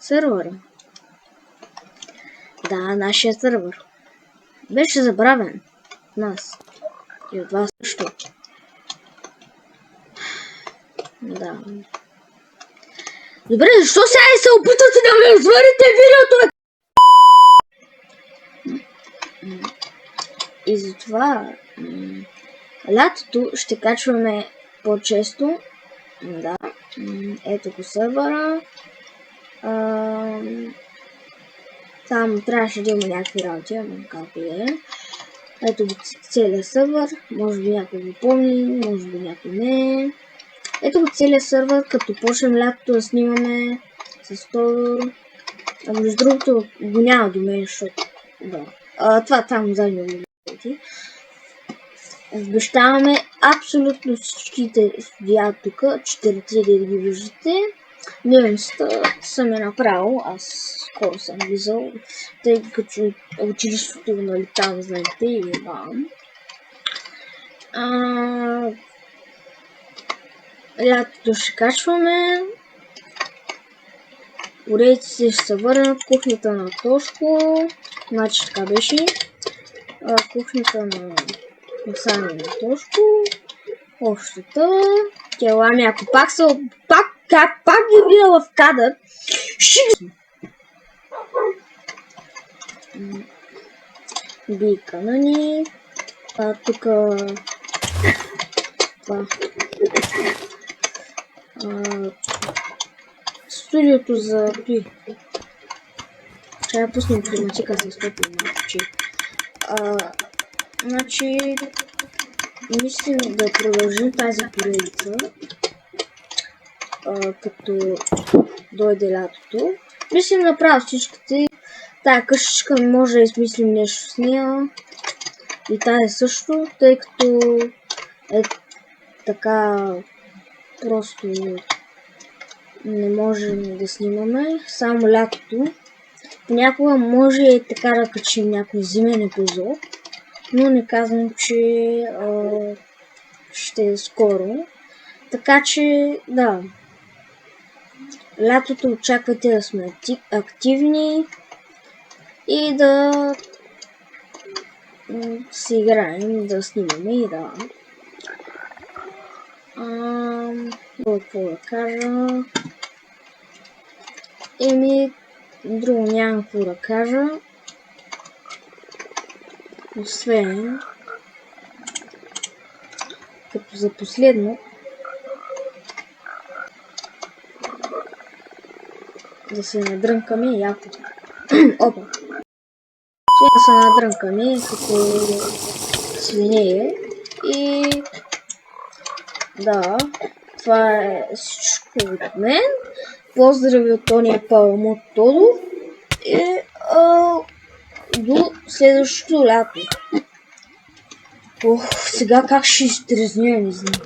Сървъра. Да, нашия сървър. Беше забравен от нас. И от вас също. Да. Добре, защо сега и се опитвате да ме развърнете видеото? И затова лятото ще качваме по-често. Да. Ето го сървъра. Там трябваше да има някакви работи, ама както и е. Ето го целият сървър. Може би някой го помни, може би някой не. Ето го целият сървър, като почнем лятото да снимаме с Тодор. Между другото го няма до мен, защото да. Това там задния го видите. Обещаваме абсолютно всичките студия тук, 4 да ги виждате. Дневницата съм я направил, аз скоро съм влизал, тъй като училището нали там знаете и имам. Лятото ще качваме. Уредиците ще се върнат, кухнята на Тошко, значи така беше. Кухнята на Сани на Тошко, общата. Телами, ако пак са... Пак ги влиза в кадър. Бийка на ни. Тук... Студиото за той. Ще я пуснем климатика с стопи на очи. Значи... Мислим да продължим тази поредица. Като дойде лятото. Мислим да направя всичките. Тая къщичка може да измислим нещо с нея. И тая също, тъй като е така просто не можем да снимаме. Само лятото. Понякога може и така да качим някой зимен епизод. Но не казвам, че ще е скоро. Така че, да. Лятото очаквайте да сме активни и да си играем, да снимаме и да. Какво да кажа? Друго нямам какво да кажа. Освен като за последно да се надрънкаме яко. Опа! Да се надрънкаме като свинее и да, това е всичко от мен. Поздрави от тония Паламут Тодор и до следващото лято. Ох, сега как ще изтрезня, не знам.